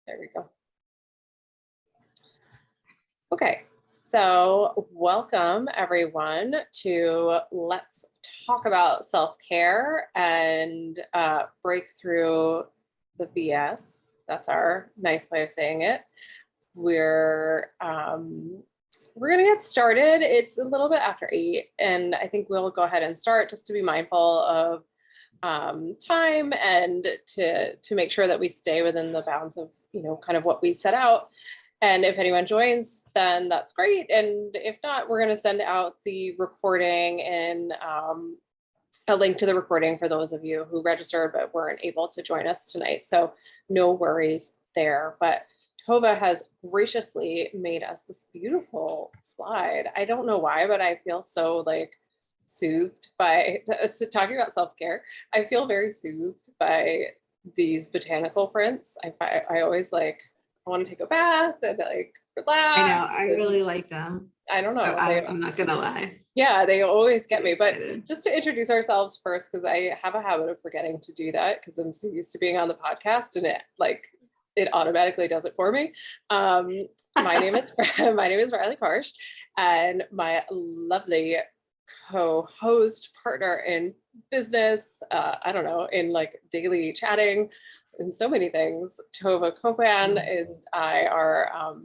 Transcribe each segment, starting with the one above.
There we go. Okay, so welcome everyone to Let's Talk About Self-Care and break through the BS. That's our nice way of saying it. We're gonna get started. It's a little bit after 8, and I think we'll go ahead and start just to be mindful of time and to make sure that we stay within the bounds of, you know, kind of what we set out. And if anyone joins, then that's great. And if not, we're going to send out the recording and a link to the recording for those of you who registered but weren't able to join us tonight. So no worries there. But Tova has graciously made us this beautiful slide. I don't know why, but I feel so like soothed by talking about self-care. I feel very soothed by these botanical prints. I always like, I want to take a bath and like relax. I know, I really like them. I don't know. I'm not gonna lie. Yeah, they always get me. But just to introduce ourselves first, because I have a habit of forgetting to do that because I'm so used to being on the podcast and it automatically does it for me. My name is Riley Karsh, and my lovely co-host partner in business, I don't know, in like daily chatting and so many things, Tova Kopan and I are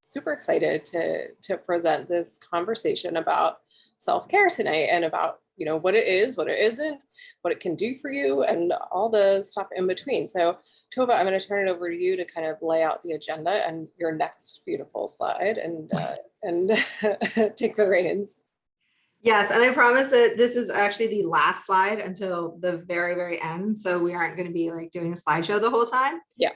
super excited to present this conversation about self-care tonight and about, you know, what it is, what it isn't, what it can do for you, and all the stuff in between. So Tova, I'm going to turn it over to you to kind of lay out the agenda and your next beautiful slide and take the reins. Yes, and I promise that this is actually the last slide until the very, very end. So we aren't going to be like doing a slideshow the whole time. Yeah.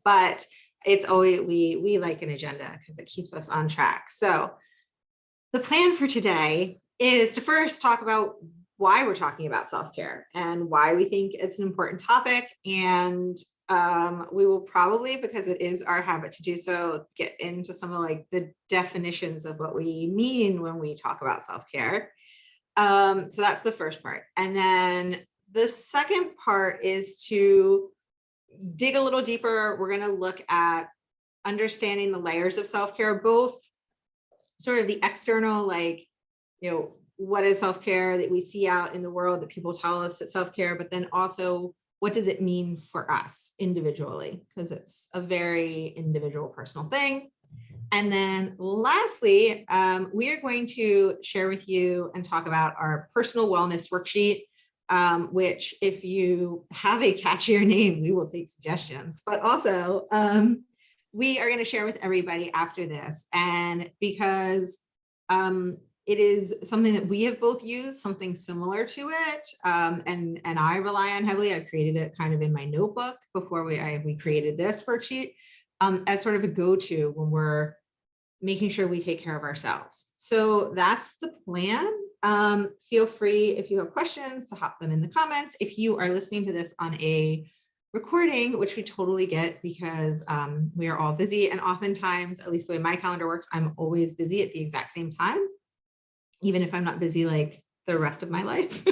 But it's always, we like an agenda because it keeps us on track. So the plan for today is to first talk about why we're talking about self-care and why we think it's an important topic. And we will probably, because it is our habit to do so, get into some of like the definitions of what we mean when we talk about self-care. So that's the first part. And then the second part is to dig a little deeper. We're going to look at understanding the layers of self-care, both sort of the external, like, you know, what is self-care that we see out in the world that people tell us it's self-care, but then also what does it mean for us individually? Because it's a very individual, personal thing. And then lastly, we are going to share with you and talk about our personal wellness worksheet, which if you have a catchier name, we will take suggestions, but also we are going to share with everybody after this. And because it is something that we have both used, something similar to it, and I rely on heavily. I created it kind of in my notebook before we created this worksheet as sort of a go-to when we're making sure we take care of ourselves. So that's the plan. Feel free, if you have questions, to hop them in the comments. If you are listening to this on a recording, which we totally get because we are all busy, and oftentimes, at least the way my calendar works, I'm always busy at the exact same time, even if I'm not busy like the rest of my life.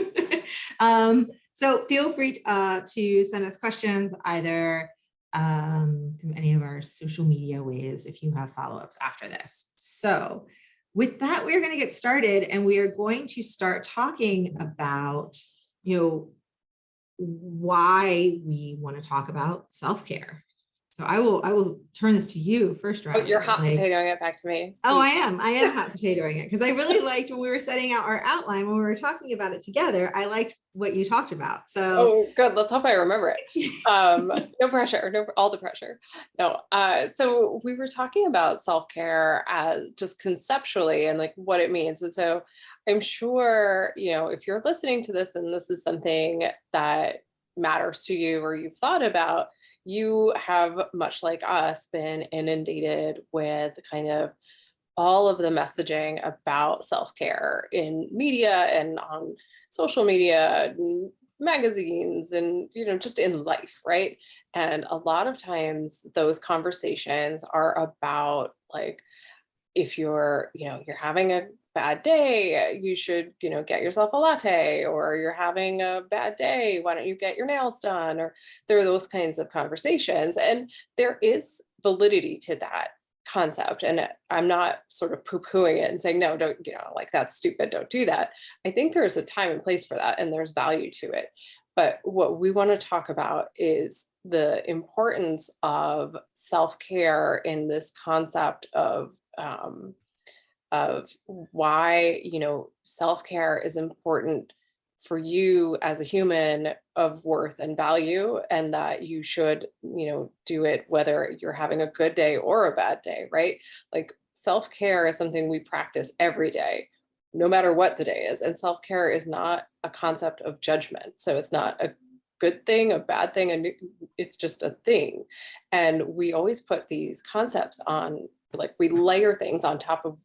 So feel free to send us questions either through any of our social media ways if you have follow-ups after this. So with that, we're going to get started, and we are going to start talking about, you know, why we want to talk about self-care. So I will turn this to you first, Riley. Oh, you're hot potatoing it back to me. Sweet. Oh, I am hot potatoing it because I really liked when we were setting out our outline, when we were talking about it together, I liked what you talked about. So oh, good. Let's hope I remember it. No pressure, no, all the pressure. No. So we were talking about self-care as just conceptually and like what it means. And so I'm sure, you know, if you're listening to this and this is something that matters to you or you've thought about, you have, much like us, been inundated with kind of all of the messaging about self-care in media and on social media, and magazines, and, you know, just in life, right? And a lot of times those conversations are about like, if you're, you know, you're having a bad day, you should, get yourself a latte, or you're having a bad day, why don't you get your nails done? Or there are those kinds of conversations. And there is validity to that concept. And I'm not sort of poo-pooing it and saying, no, don't, like that's stupid, don't do that. I think there's a time and place for that, and there's value to it. But what we want to talk about is the importance of self-care in this concept of why, self-care is important for you as a human of worth and value, and that you should, do it whether you're having a good day or a bad day, right? Like self-care is something we practice every day, no matter what the day is. And self-care is not a concept of judgment. So it's not a good thing, a bad thing, and it's just a thing. And we always put these concepts on, like we layer things on top of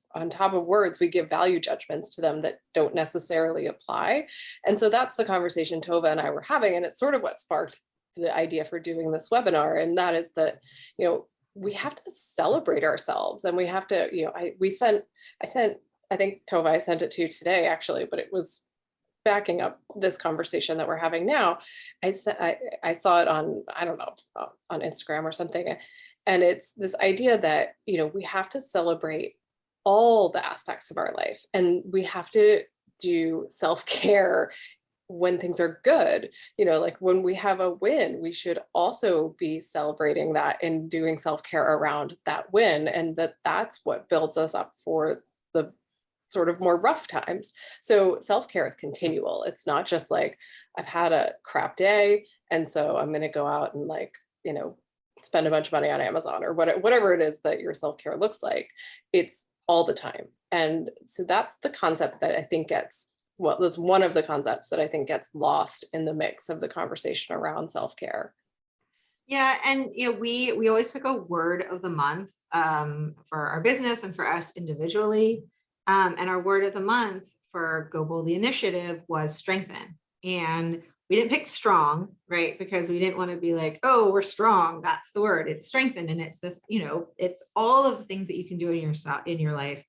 words. We give value judgments to them that don't necessarily apply. And so that's the conversation Tova and I were having. And it's sort of what sparked the idea for doing this webinar. And that is that, we have to celebrate ourselves, and we have to, I think Tova, I sent it to you today actually, but it was backing up this conversation that we're having now. I saw it on, I don't know, on Instagram or something. And it's this idea that, we have to celebrate all the aspects of our life, and we have to do self-care when things are good. Like when we have a win, we should also be celebrating that and doing self-care around that win. And that's what builds us up for the sort of more rough times. So self-care is continual. It's not just like, I've had a crap day, and so I'm going to go out and spend a bunch of money on Amazon or whatever it is that your self-care looks like. It's all the time. And so that's the concept that I think that's one of the concepts that I think gets lost in the mix of the conversation around self-care. Yeah, and we always pick a word of the month for our business and for us individually. And our word of the month for Go Boldly Initiative was strengthen. And we didn't pick strong, right? Because we didn't want to be like, oh, we're strong. That's the word. It's strengthen. And it's this, it's all of the things that you can do in your life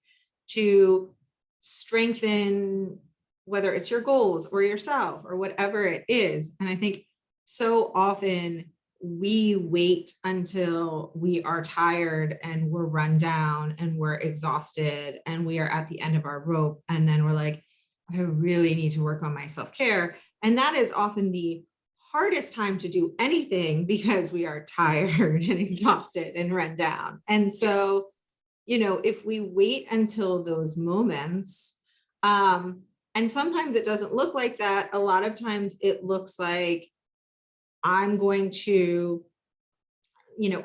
to strengthen, whether it's your goals or yourself or whatever it is. And I think so often we wait until we are tired and we're run down and we're exhausted and we are at the end of our rope. And then we're like, I really need to work on my self-care. And that is often the hardest time to do anything because we are tired and exhausted and run down. And so, if we wait until those moments, and sometimes it doesn't look like that. A lot of times it looks like I'm going to,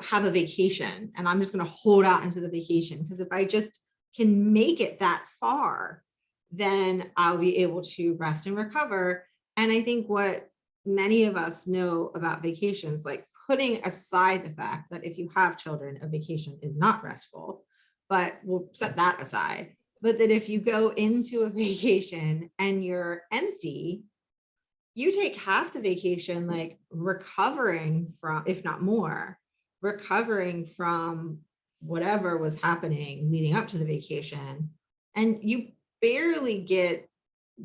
have a vacation, and I'm just going to hold out into the vacation, because if I just can make it that far, then I'll be able to rest and recover. And I think what many of us know about vacations, like putting aside the fact that if you have children, a vacation is not restful, but we'll set that aside. But that if you go into a vacation and you're empty, you take half the vacation like recovering from, if not more, recovering from whatever was happening leading up to the vacation. And you barely get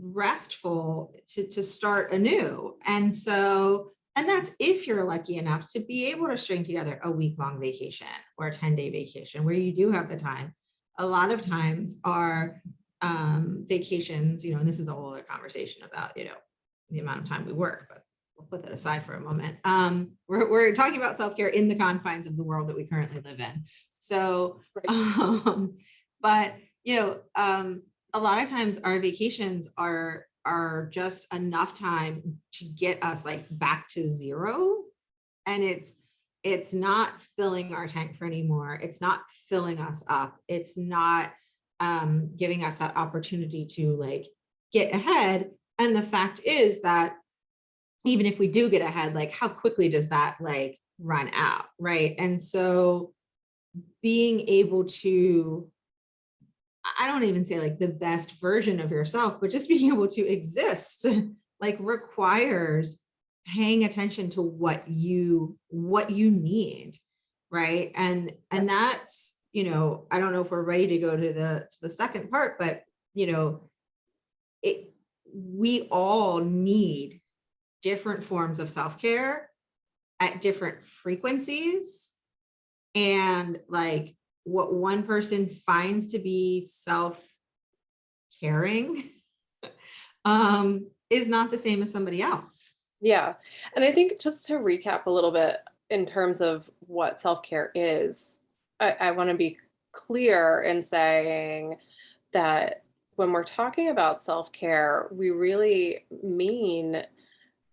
restful to start anew. And so, and that's if you're lucky enough to be able to string together a week-long vacation or a 10-day vacation where you do have the time. A lot of times our vacations, and this is a whole other conversation about, the amount of time we work, but we'll put that aside for a moment. We're talking about self-care in the confines of the world that we currently live in. So, but a lot of times our vacations are just enough time to get us like back to zero, and it's not filling our tank for anymore. It's not filling us up. It's not giving us that opportunity to like get ahead. And the fact is that even if we do get ahead, like how quickly does that like run out, right? And so being able to, I don't even say like the best version of yourself, but just being able to exist like requires paying attention to what you need, right? And that's, I don't know if we're ready to go to the second part, but you know, we all need different forms of self-care at different frequencies. And like what one person finds to be self-caring is not the same as somebody else. Yeah. And I think just to recap a little bit in terms of what self-care is, I want to be clear in saying that when we're talking about self-care, we really mean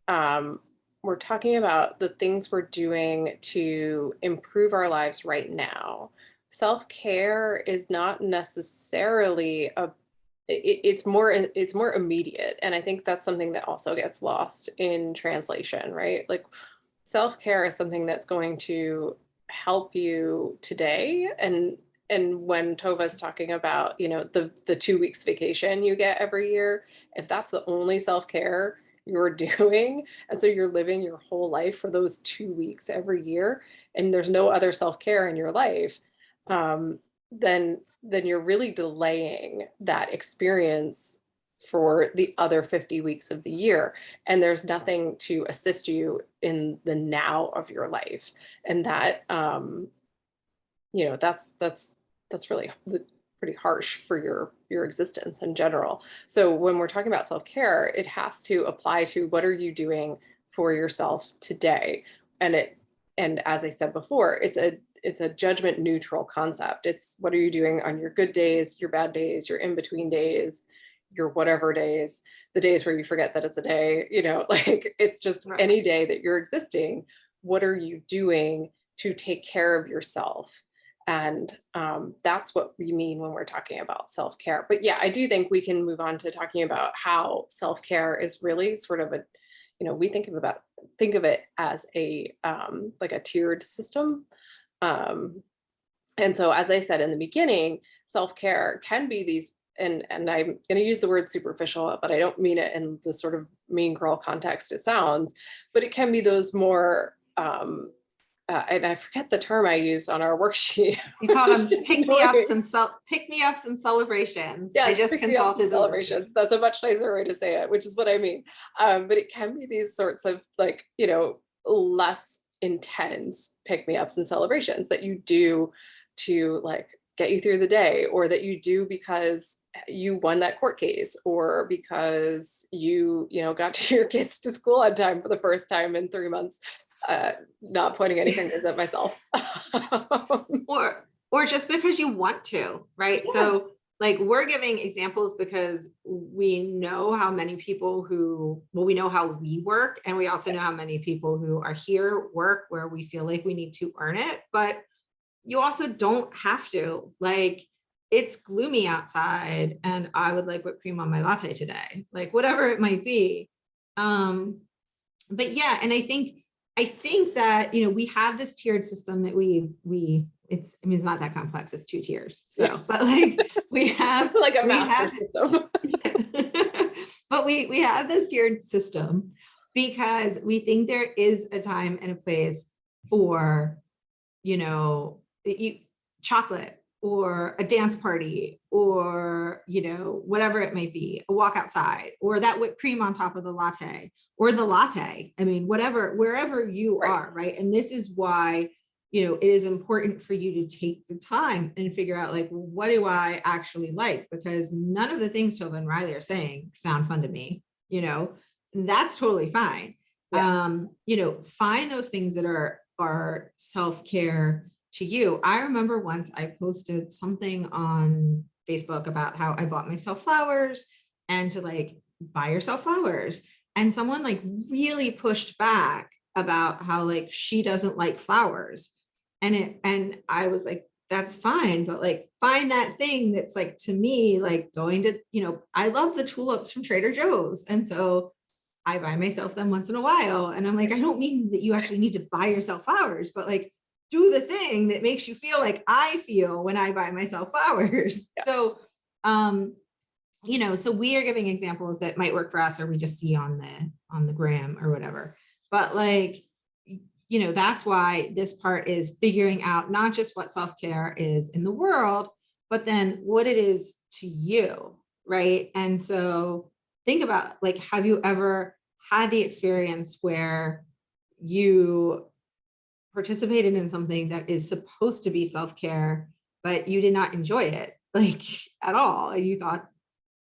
we're talking about the things we're doing to improve our lives right now. Self-care is not necessarily it's more immediate, and I think that's something that also gets lost in translation, right? Like self-care is something that's going to help you today, and when Tova's talking about, you know, the 2 weeks vacation you get every year, if that's the only self-care you're doing, and so you're living your whole life for those 2 weeks every year, and there's no other self-care in your life, then you're really delaying that experience for the other 50 weeks of the year. And there's nothing to assist you in the now of your life. And that, you know, that's really pretty harsh for your existence in general. So when we're talking about self-care, it has to apply to what are you doing for yourself today. And as I said before, it's a judgment neutral concept. It's what are you doing on your good days, your bad days, your in-between days, your whatever days, the days where you forget that it's a day, you know, like it's just Right. any day that you're existing, what are you doing to take care of yourself? And that's what we mean when we're talking about self-care. But yeah, I do think we can move on to talking about how self-care is really sort of a, you know, we think of it as a like a tiered system. And so, as I said in the beginning, self-care can be these, and I'm going to use the word superficial, but I don't mean it in the sort of mean girl context it sounds, but it can be those more, and I forget the term I used on our worksheet. You call them pick-me-ups and celebrations. Yeah, I just consulted the celebrations. That's a much nicer way to say it, which is what I mean. But it can be these sorts of like, you know, less intense pick-me-ups and celebrations that you do to like get you through the day, or that you do because you won that court case, or because you know, got your kids to school on time for the first time in 3 months. Not pointing any fingers at myself. or just because you want to, right? Yeah. So like we're giving examples because we know how many people we know how we work, and we also know how many people who are here work where we feel like we need to earn it, but you also don't have to. Like it's gloomy outside and I would like whipped cream on my latte today, like whatever it might be. But yeah, and I think that, you know, we have this tiered system that it's not that complex, it's 2 tiers. So, yeah. But like we have like a master system. But we have this tiered system because we think there is a time and a place for, you know, chocolate or a dance party, or, you know, whatever it might be, a walk outside, or that whipped cream on top of the latte, or the latte. I mean, whatever, wherever you are, right? And this is why, you know, it is important for you to take the time and figure out like, what do I actually like? Because none of the things Tova and Riley are saying sound fun to me, you know, and that's totally fine. Yeah. You know, find those things that are self-care to you. I remember once I posted something on Facebook about how I bought myself flowers and to like buy yourself flowers. And someone like really pushed back about how like she doesn't like flowers. And I was like, that's fine, but like find that thing that's like, to me, like going to, you know, I love the tulips from Trader Joe's. And so I buy myself them once in a while. And I'm like, I don't mean that you actually need to buy yourself flowers, but like do the thing that makes you feel like I feel when I buy myself flowers. Yeah. So, you know, so we are giving examples that might work for us, or we just see on the gram or whatever. But like, you know, that's why this part is figuring out not just what self-care is in the world, but then what it is to you, right? And so think about, like, have you ever had the experience where you participated in something that is supposed to be self-care, but you did not enjoy it, like, at all? And you thought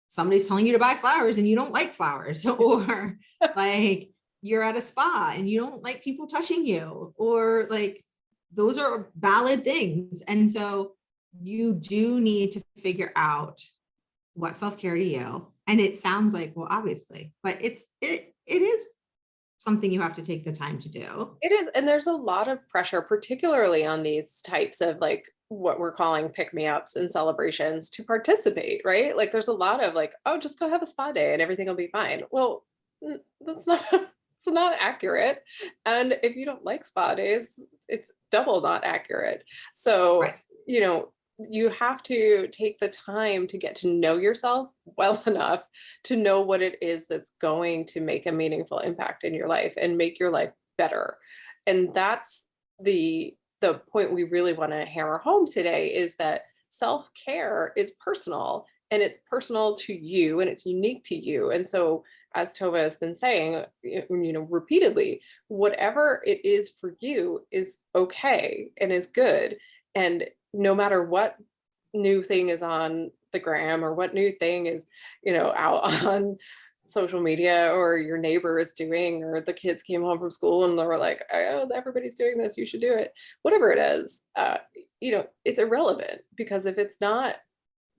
somebody's telling you to buy flowers and you don't like flowers, or like you're at a spa and you don't like people touching you, or like those are valid things. And so you do need to figure out what self-care to you. And it sounds like, well, obviously, but it is something you have to take the time to do. It is, and there's a lot of pressure, particularly on these types of like what we're calling pick-me-ups and celebrations to participate, right? Like there's a lot of like, oh, just go have a spa day and everything will be fine. Well, that's not it's not accurate. And if you don't like spa days, it's double not accurate. So, Right. you know, you have to take the time to get to know yourself well enough to know what it is that's going to make a meaningful impact in your life and make your life better. And that's the point we really want to hammer home today, is that self-care is personal, and it's personal to you and it's unique to you. And so, as Tova has been saying, repeatedly, whatever it is for you is okay and is good. And no matter what new thing is on the gram or what new thing is, out on social media, or your neighbor is doing, or the kids came home from school and they were like, oh, everybody's doing this, you should do it. Whatever it is, it's irrelevant, because if it's not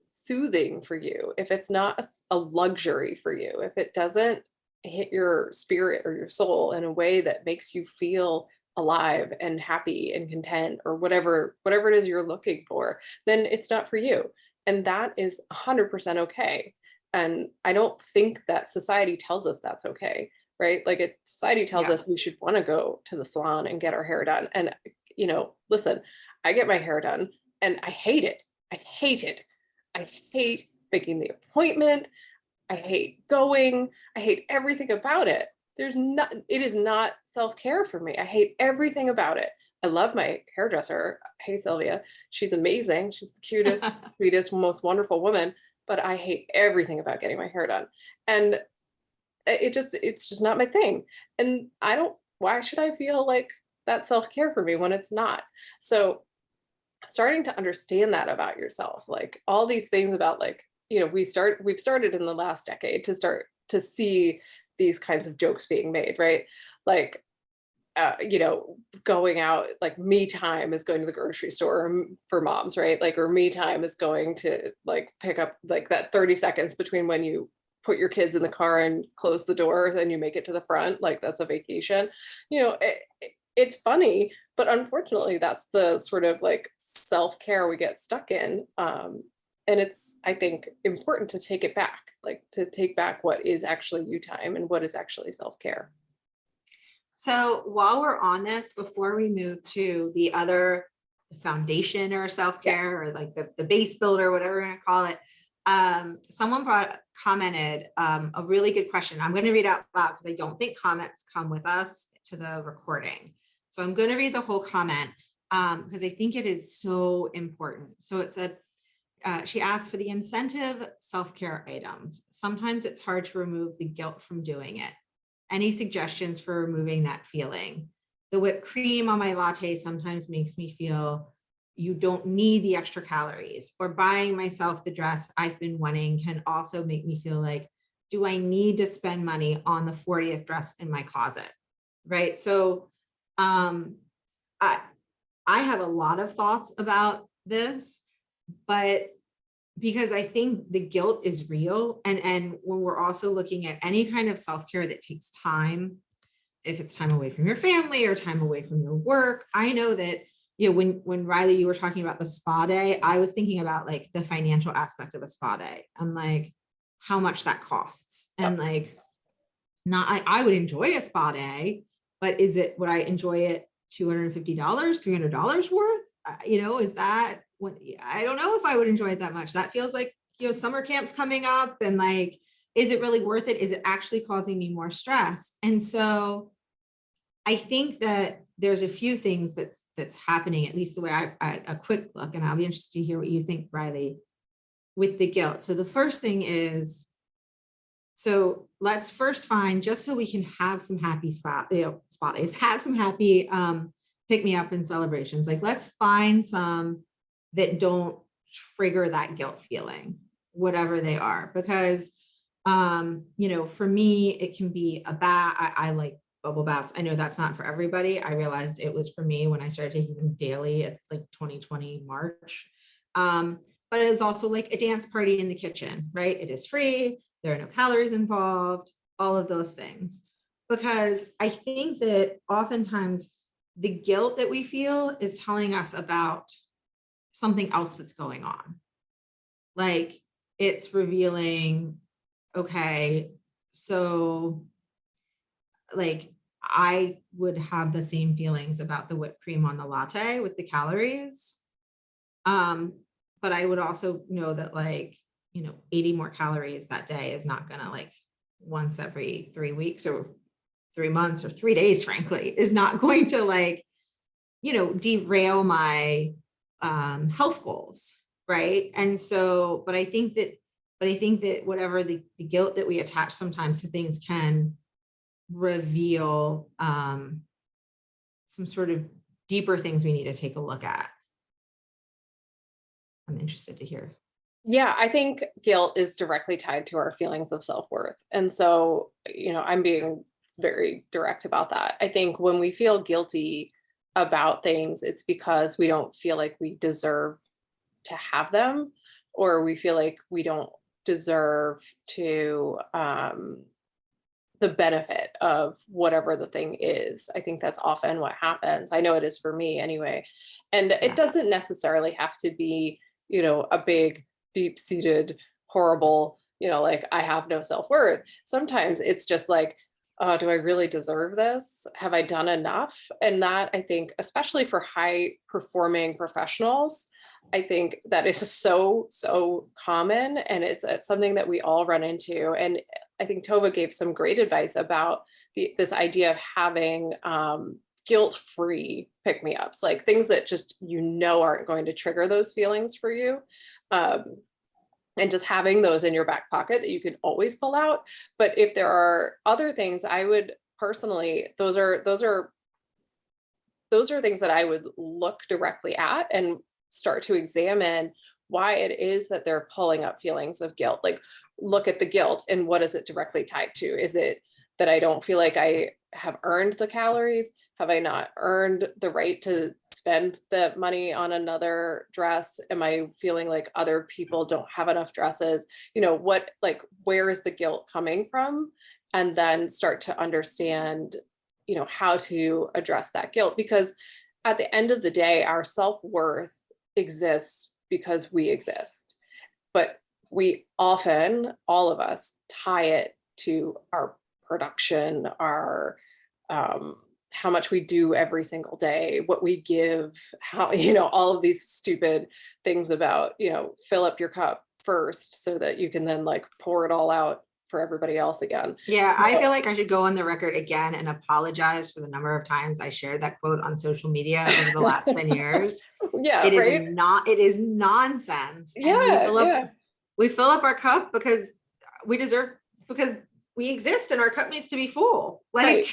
soothing for you, if it's not a luxury for you, if it doesn't hit your spirit or your soul in a way that makes you feel alive and happy and content, or whatever it is you're looking for, then it's not for you. And that is 100% okay. And I don't think that society tells us that's okay, right? Like society tells Yeah. us we should want to go to the salon and get our hair done. And listen, I get my hair done and I hate it. I hate it. I hate making the appointment. I hate going. I hate everything about it. It is not self-care for me. I hate everything about it. I love my hairdresser. Hey, Sylvia. She's amazing. She's the cutest, sweetest, most wonderful woman, but I hate everything about getting my hair done. And it's just not my thing. And why should I feel like that's self-care for me when it's not? So starting to understand that about yourself, like all these things about, like, we've started in the last decade to start to see these kinds of jokes being made, right? Like, going out, like me time is going to the grocery store, for moms, right? Like, or me time is going to like pick up like that 30 seconds between when you put your kids in the car and close the door, then you make it to the front, like that's a vacation. It's funny, but unfortunately that's the sort of like self-care we get stuck in. And it's, I think, important to take it back, like to take back what is actually you time and what is actually self-care. So while we're on this, before we move to the other foundation or Yeah. self-care, or like the base builder, whatever we're gonna call it, someone commented a really good question. I'm going to read out loud because I don't think comments come with us to the recording. So I'm going to read the whole comment because I think it is so important. So it said, she asked for the incentive self-care items. Sometimes it's hard to remove the guilt from doing it. Any suggestions for removing that feeling? The whipped cream on my latte sometimes makes me feel you don't need the extra calories, or buying myself the dress I've been wanting can also make me feel like, do I need to spend money on the 40th dress in my closet? Right. So I have a lot of thoughts about this, but because I think the guilt is real. And when we're also looking at any kind of self-care that takes time, if it's time away from your family or time away from your work, I know that, when Riley, you were talking about the spa day, I was thinking about like the financial aspect of a spa day and like how much that costs. And like, I would enjoy a spa day, but would I enjoy it $250, $300 worth? Is that what, I don't know if I would enjoy it that much. That feels like, summer camp's coming up, and like, is it really worth it? Is it actually causing me more stress? And so I think that there's a few things that's happening, at least the way a quick look, and I'll be interested to hear what you think, Riley. with the guilt. So the first thing is, so let's first find, just so we can have some happy spot days, have some happy pick me up and celebrations. Like, let's find some that don't trigger that guilt feeling, whatever they are. Because for me, it can be a bath. I like bubble baths. I know that's not for everybody. I realized it was for me when I started taking them daily at like 2020 March. But it is also like a dance party in the kitchen, right? It is free. There are no calories involved, all of those things. Because I think that oftentimes the guilt that we feel is telling us about something else that's going on. Like, it's revealing, okay, so like I would have the same feelings about the whipped cream on the latte with the calories. But I would also know that 80 more calories that day is not gonna, like, once every 3 weeks or 3 months or 3 days, frankly, is not going to derail my health goals. Right. And so, but I think that whatever the guilt that we attach sometimes to things can reveal some sort of deeper things we need to take a look at. I'm interested to hear. Yeah, I think guilt is directly tied to our feelings of self-worth. And so, I'm being very direct about that. I think when we feel guilty about things, it's because we don't feel like we deserve to have them, or we feel like we don't deserve to the benefit of whatever the thing is. I think that's often what happens. I know it is for me anyway. And it doesn't necessarily have to be, a big, deep-seated, horrible, like I have no self-worth. Sometimes it's just like, do I really deserve this? Have I done enough? And that, I think, especially for high performing professionals, I think that is so, so common. And it's something that we all run into. And I think Tova gave some great advice about this idea of having guilt-free pick-me-ups, like things that just, aren't going to trigger those feelings for you. And just having those in your back pocket that you can always pull out. But if there are other things, I would personally, those are things that I would look directly at and start to examine why it is that they're pulling up feelings of guilt. Like, look at the guilt and what is it directly tied to? Is it that I don't feel like I have earned the calories? Have I not earned the right to spend the money on another dress? Am I feeling like other people don't have enough dresses? Where is the guilt coming from? And then start to understand, how to address that guilt. Because at the end of the day, our self-worth exists because we exist. But we often, all of us, tie it to our production, our how much we do every single day, what we give, how, all of these stupid things about, fill up your cup first so that you can then pour it all out for everybody else again. Yeah, I feel like I should go on the record again and apologize for the number of times I shared that quote on social media over the last 10 years. Yeah, it right? is nonsense. Yeah, And we fill up our cup because we exist and our cup needs to be full. Like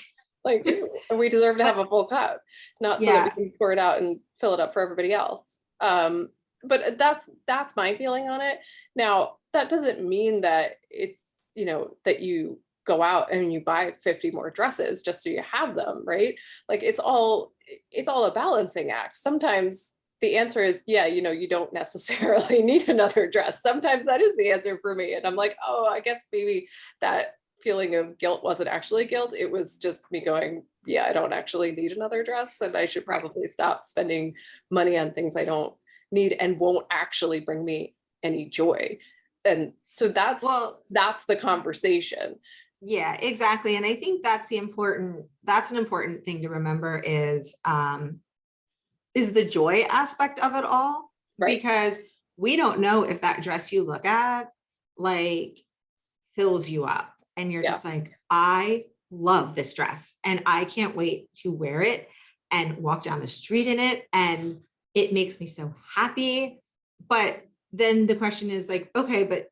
we deserve to have a full cup, not so that we can pour it out and fill it up for everybody else. But that's my feeling on it. Now, that doesn't mean that it's, that you go out and you buy 50 more dresses just so you have them, right? Like, it's all a balancing act. Sometimes the answer is, you don't necessarily need another dress. Sometimes that is the answer for me. And I'm like, oh, I guess maybe that feeling of guilt wasn't actually guilt. It was just me going, yeah, I don't actually need another dress, and I should probably stop spending money on things I don't need and won't actually bring me any joy. And so that's the conversation. Yeah, exactly. And I think that's an important thing to remember is the joy aspect of it all. Right. Because we don't know if that dress you look at fills you up and you're just like, I love this dress and I can't wait to wear it and walk down the street in it. And it makes me so happy. But then the question is like, okay, but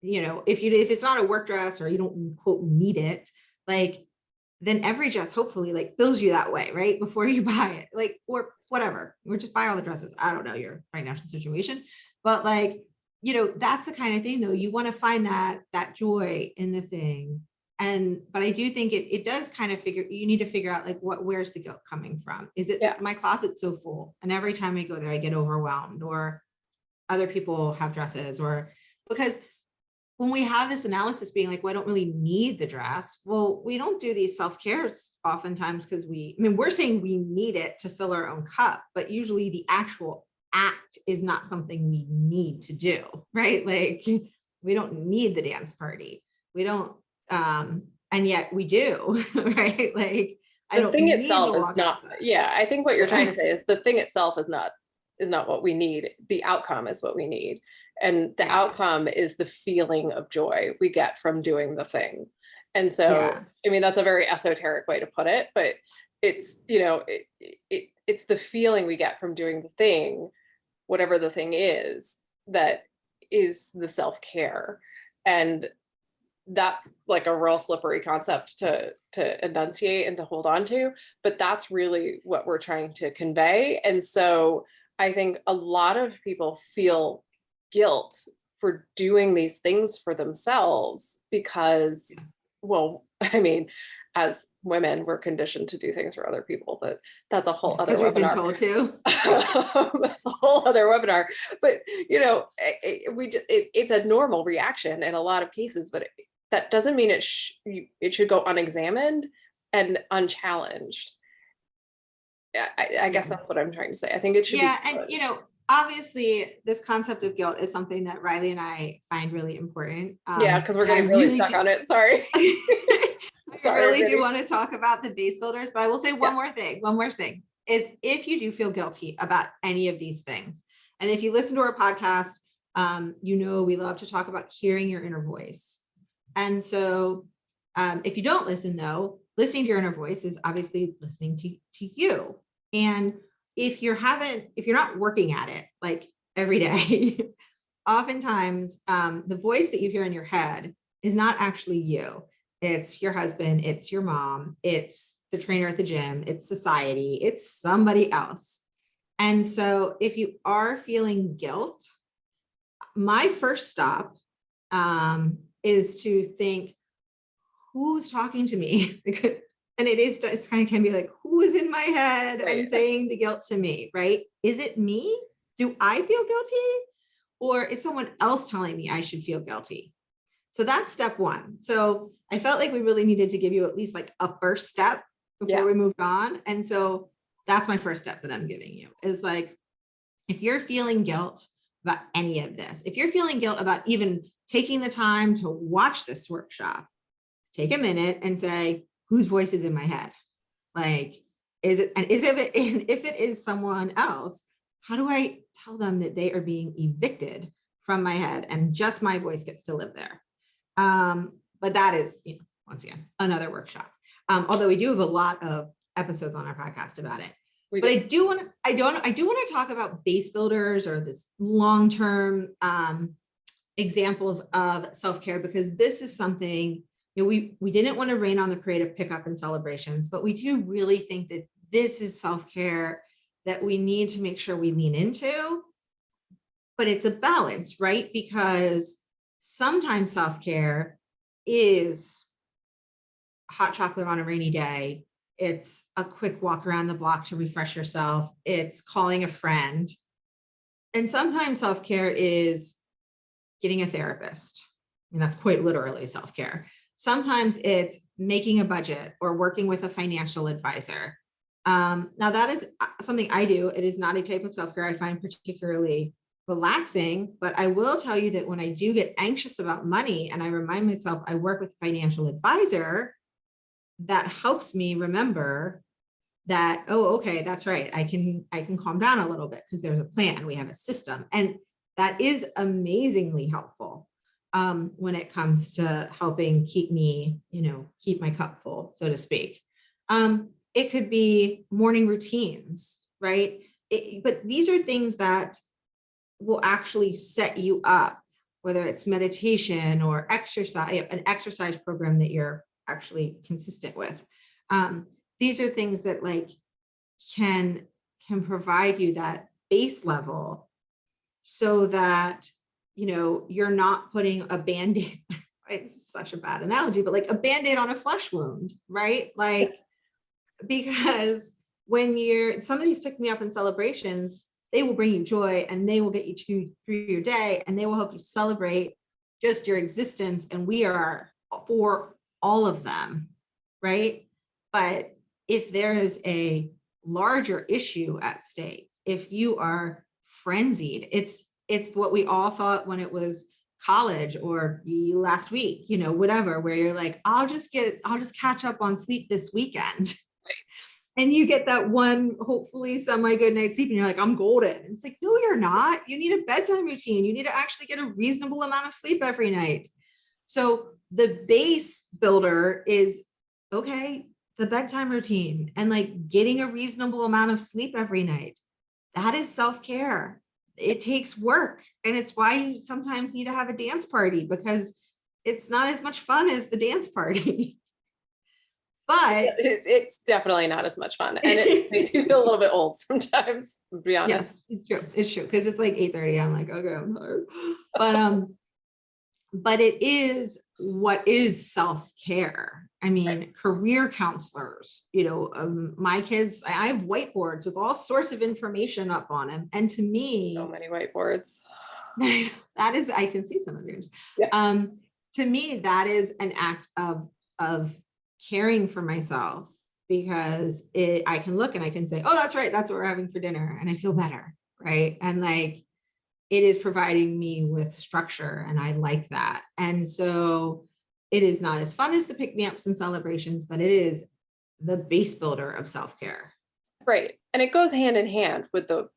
if it's not a work dress or you don't quote need it, like, then every dress hopefully like fills you that way, right? Before you buy it, like, or whatever, or just buy all the dresses. I don't know your financial situation, but like, that's the kind of thing though. You want to find that joy in the thing. But I do think it does kind of you need to figure out like where's the guilt coming from? Is it my closet's so full and every time I go there, I get overwhelmed, or other people have dresses, or because when we have this analysis being like, well, I don't really need the dress. Well, we don't do these self-cares oftentimes because we're saying we need it to fill our own cup, but usually the actual act is not something we need to do, right? Like we don't need the dance party. We don't, and yet we do, right? Like the thing itself is not, I think what you're trying to say is the thing itself is not what we need. The outcome is what we need. And the outcome is the feeling of joy we get from doing the thing. And so, I mean, that's a very esoteric way to put it, but it's, it's the feeling we get from doing the thing, whatever the thing is, that is the self-care. And that's like a real slippery concept to enunciate and to hold on to, but that's really what we're trying to convey. And so I think a lot of people feel guilt for doing these things for themselves because, well, I mean, as women, we're conditioned to do things for other people, but that's a whole other webinar. We've been told to. That's a whole other webinar. But it's a normal reaction in a lot of cases, but that doesn't mean it should go unexamined and unchallenged. I guess that's what I'm trying to say. I think it should be. And obviously this concept of guilt is something that Riley and I find really important. Because we're getting really stuck on it. Sorry. I really do want to talk about the base builders, but I will say one more thing is if you do feel guilty about any of these things, and if you listen to our podcast, we love to talk about hearing your inner voice. And so if you don't listen though, listening to your inner voice is obviously listening to you. And if you're not working at it like every day, oftentimes the voice that you hear in your head is not actually you. It's your husband, it's your mom, it's the trainer at the gym, it's society, it's somebody else. And so if you are feeling guilt, my first stop is to think, who's talking to me? And it's kind of can be like, who is in my head and saying the guilt to me, right? Is it me? Do I feel guilty? Or is someone else telling me I should feel guilty? So that's step one. So I felt like we really needed to give you at least like a first step before we moved on. And so that's my first step that I'm giving you is like, if you're feeling guilt about any of this, if you're feeling guilt about even taking the time to watch this workshop, take a minute and say, whose voice is in my head? Like, if it is someone else, how do I tell them that they are being evicted from my head and just my voice gets to live there? But that is, once again, another workshop. Although we do have a lot of episodes on our podcast about it. But I do want to talk about base builders or this long-term examples of self-care, because this is something, we didn't want to rain on the parade of pickup and celebrations, but we do really think that this is self-care that we need to make sure we lean into. But it's a balance, right? Because sometimes self-care is hot chocolate on a rainy day. It's a quick walk around the block to refresh yourself. It's calling a friend. And sometimes self-care is getting a therapist. And that's quite literally self-care. Sometimes it's making a budget or working with a financial advisor. Now that is something I do. It is not a type of self-care I find particularly relaxing, but I will tell you that when I do get anxious about money and I remind myself I work with a financial advisor, that helps me remember that, oh, okay, that's right. I can calm down a little bit because there's a plan. We have a system. And that is amazingly helpful when it comes to helping keep me, keep my cup full, so to speak. It could be morning routines, right? But these are things that will actually set you up, whether it's meditation or exercise, an exercise program that you're actually consistent with. These are things that like can provide you that base level so that, you know, you're not putting a band-aid, it's such a bad analogy, but like a band-aid on a flesh wound, right? Like, because when some of these pick me up and celebrations, they will bring you joy and they will get you through your day and they will help you celebrate just your existence. And we are for all of them, right? But if there is a larger issue at stake, if you are frenzied, it's what we all thought when it was college or last week, you know, whatever, where you're like, I'll just catch up on sleep this weekend. And you get that one, hopefully semi good night's sleep and you're like, I'm golden. And it's like, no, you're not. You need a bedtime routine. You need to actually get a reasonable amount of sleep every night. So the base builder is, okay, the bedtime routine and like getting a reasonable amount of sleep every night. That is self-care. It takes work. And it's why you sometimes need to have a dance party, because it's not as much fun as the dance party. But it's definitely not as much fun, and it makes you feel a little bit old sometimes, to be honest. Yes, it's true because it's like 8:30. I'm like, okay, I'm tired. But it is what is self-care. I mean, right. Career counselors, you know, my kids, I have whiteboards with all sorts of information up on them, and to me, so many whiteboards. That is, I can see some of yours. Yeah. To me, that is an act of caring for myself, because I can look and I can say, oh, that's right, that's what we're having for dinner, and I feel better, right? And like, it is providing me with structure, and I like that. And so it is not as fun as the pick-me-ups and celebrations, but it is the base builder of self-care. Right. And it goes hand in hand with the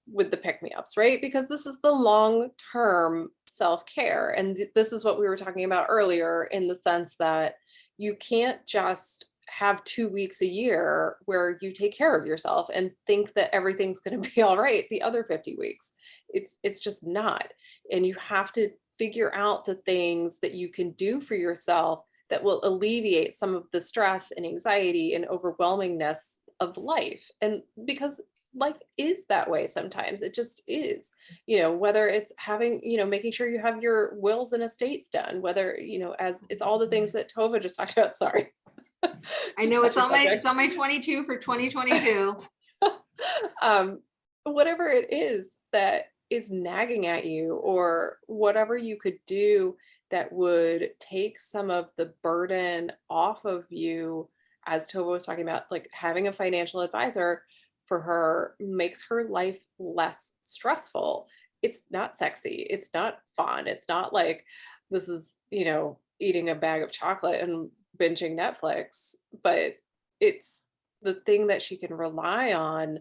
pick-me-ups, right? Because this is the long-term self-care. And this is what we were talking about earlier, in the sense that you can't just have 2 weeks a year where you take care of yourself and think that everything's going to be all right the other 50 weeks. It's just not. And you have to figure out the things that you can do for yourself that will alleviate some of the stress and anxiety and overwhelmingness of life. And because life is that way sometimes, it just is, you know, whether it's having, you know, making sure you have your wills and estates done, whether, you know, as it's all the things that Tova just talked about. Sorry. I know it's on my 22 for 2022. Whatever it is that is nagging at you, or whatever you could do that would take some of the burden off of you, as Tova was talking about, like having a financial advisor for her makes her life less stressful. It's not sexy. It's not fun. It's not like this is, you know, eating a bag of chocolate and binging Netflix, but it's the thing that she can rely on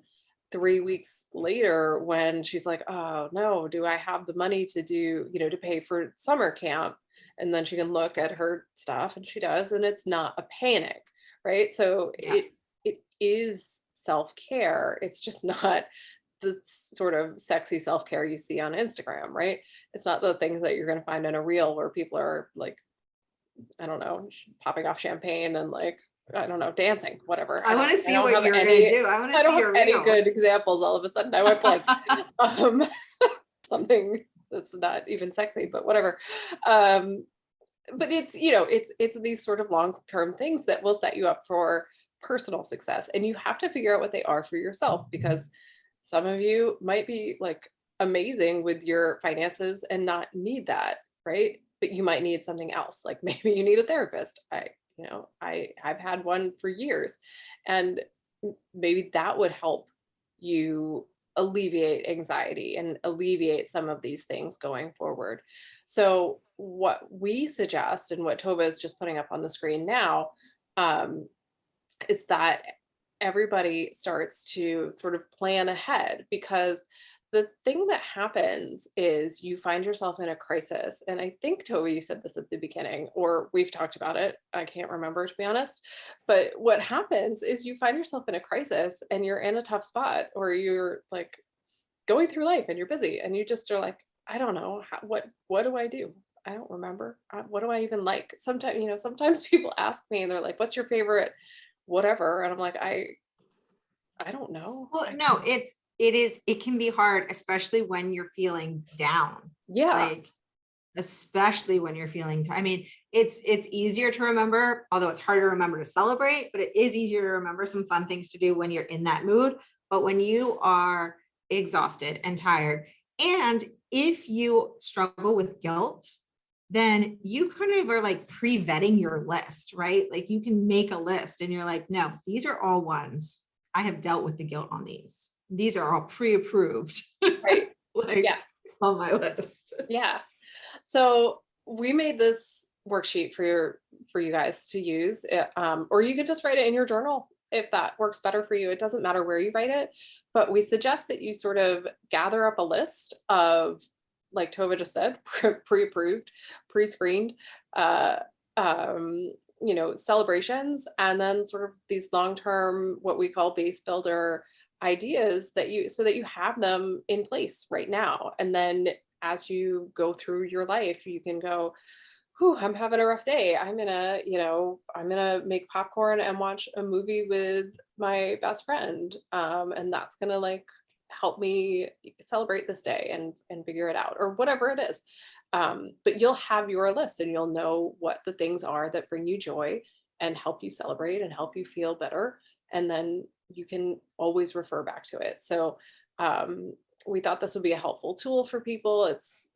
3 weeks later when she's like, oh no, do I have the money to do, you know, to pay for summer camp? And then she can look at her stuff, and she does, and it's not a panic, right? So yeah. It is self-care. It's just not the sort of sexy self-care you see on Instagram, right? It's not the things that you're going to find in a reel where people are like, I don't know, popping off champagne and like, I don't know, dancing, whatever. I want to see what you're going to do. I want to see your reel. I don't have any good examples. All of a sudden I went like something that's not even sexy, but whatever. But it's, you know, it's these sort of long-term things that will set you up for personal success. And you have to figure out what they are for yourself, because some of you might be like amazing with your finances and not need that, right? But you might need something else. Like maybe you need a therapist. I've had one for years, and maybe that would help you alleviate anxiety and alleviate some of these things going forward. So what we suggest, and what Tova is just putting up on the screen now, is that everybody starts to sort of plan ahead, because the thing that happens is you find yourself in a crisis. And I think, Tova, you said this at the beginning, or we've talked about it. I can't remember, to be honest. But what happens is you find yourself in a crisis and you're in a tough spot, or you're like going through life and you're busy and you just are like, I don't know what do I do? I don't remember. What do I even like? Sometimes, sometimes people ask me and they're like, "What's your favorite whatever?" And I'm like, I don't know. Well, no, it can be hard, especially when you're feeling down. Yeah. Like, especially when you're feeling, I mean, it's easier to remember, although it's harder to remember to celebrate, but it is easier to remember some fun things to do when you're in that mood. But when you are exhausted and tired, and if you struggle with guilt, then you kind of are like pre-vetting your list, right? Like you can make a list and you're like, no, these are all ones I have dealt with the guilt on these. These are all pre-approved, Right. like Yeah. on my list. Yeah. So we made this worksheet for you guys to use, or you could just write it in your journal if that works better for you. It doesn't matter where you write it, but we suggest that you sort of gather up a list of, like Tova just said, pre-approved, pre-screened, uh, um, celebrations, and then sort of these long-term, what we call base builder ideas so that you have them in place right now. And then as you go through your life, you can go, whew, I'm having a rough day. I'm gonna make popcorn and watch a movie with my best friend. And that's gonna like help me celebrate this day and figure it out, or whatever it is. But you'll have your list and you'll know what the things are that bring you joy and help you celebrate and help you feel better. And then you can always refer back to it. So um, we thought this would be a helpful tool for people. It's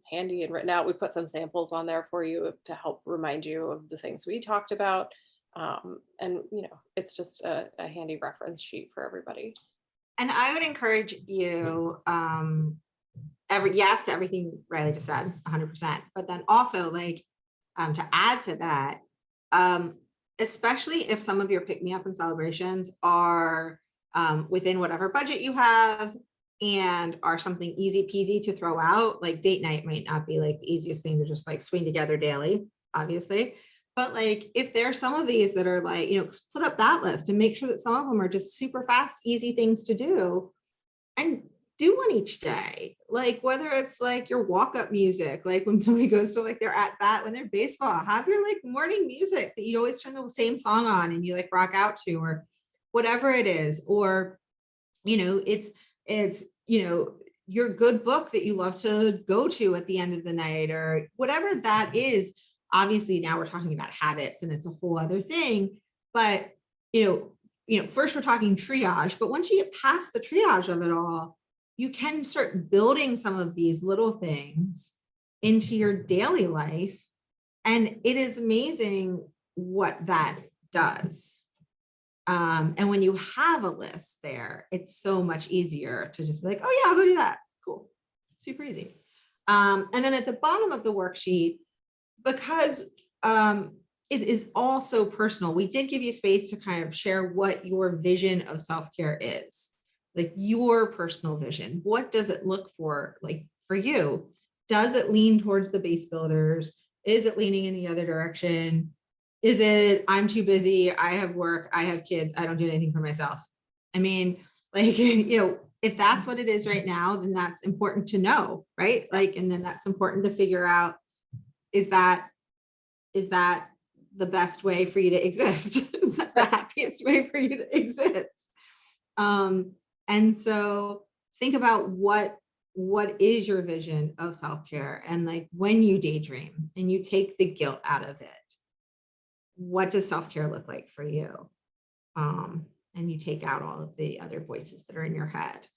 handy and written out. We put some samples on there for you to help remind you of the things we talked about. And it's just a handy reference sheet for everybody. And I would encourage you, yes to everything Riley just said, 100%. But then also, like, to add to that, especially if some of your pick me up and celebrations are within whatever budget you have and are something easy peasy to throw out, like date night might not be like the easiest thing to just like swing together daily, obviously. But like, if there's some of these that are like, split up that list and make sure that some of them are just super fast, easy things to do, and do one each day. Like whether it's like your walk-up music, like when somebody goes to like they're at bat, when they're baseball, have your like morning music that you always turn the same song on and you like rock out to, or whatever it is. Or, it's your good book that you love to go to at the end of the night, or whatever that is. Obviously now we're talking about habits and it's a whole other thing, but first we're talking triage, but once you get past the triage of it all, you can start building some of these little things into your daily life. And it is amazing what that does. And when you have a list there, it's so much easier to just be like, oh yeah, I'll go do that. Cool. Super easy. And then at the bottom of the worksheet, because it is also personal, we did give you space to kind of share what your vision of self-care is, like your personal vision. What does it look for like for you? Does it lean towards the base builders? Is it leaning in the other direction? Is it, I'm too busy, I have work, I have kids, I don't do anything for myself? I mean, like, if that's what it is right now, then that's important to know, right? Like, and then that's important to figure out, is that the best way for you to exist? Is that the happiest way for you to exist? And so think about what is your vision of self-care, and like when you daydream and you take the guilt out of it, what does self-care look like for you? And you take out all of the other voices that are in your head,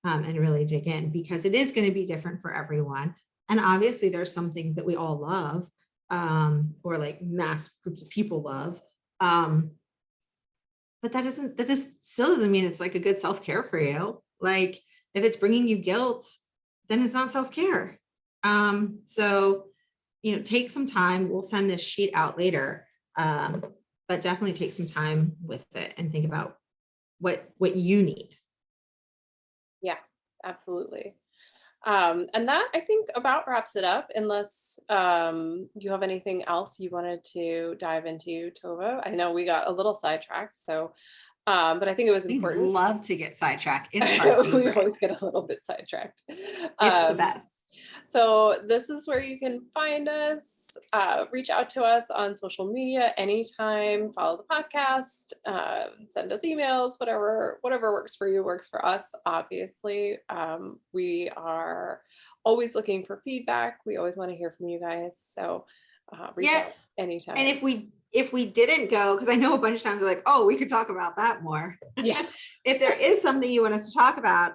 and really dig in, because it is going to be different for everyone. And obviously there's some things that we all love, or like mass groups of people love. But that just still doesn't mean it's like a good self-care for you. Like if it's bringing you guilt, then it's not self-care. So, take some time. We'll send this sheet out later, but definitely take some time with it and think about what you need. Yeah, absolutely. And that I think about wraps it up, unless you have anything else you wanted to dive into, Tova. I know we got a little sidetracked, so But I think it was We important. love to get sidetracked. It's our We favorite. always get a little bit sidetracked. It's the best. So this is where you can find us, reach out to us on social media anytime, follow the podcast, send us emails, whatever works for you works for us, obviously. We are always looking for feedback. We always want to hear from you guys. So reach out anytime. And if we didn't go, because I know a bunch of times we're like, oh, we could talk about that more. Yeah. If there is something you want us to talk about,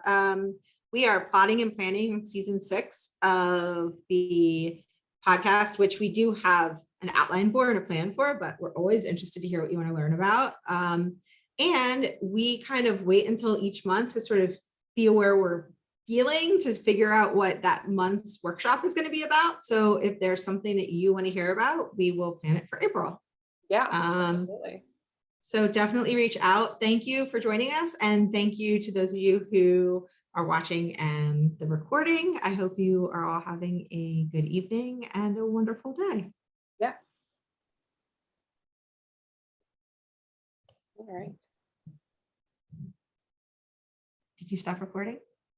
we are plotting and planning season 6 of the podcast, which we do have an outline for and a plan for, but we're always interested to hear what you want to learn about. And we kind of wait until each month to sort of feel where we're feeling to figure out what that month's workshop is going to be about. So if there's something that you want to hear about, we will plan it for April. Yeah, absolutely. So definitely reach out. Thank you for joining us. And thank you to those of you who are watching and the recording. I hope you are all having a good evening and a wonderful day. Yes. All right. Did you stop recording?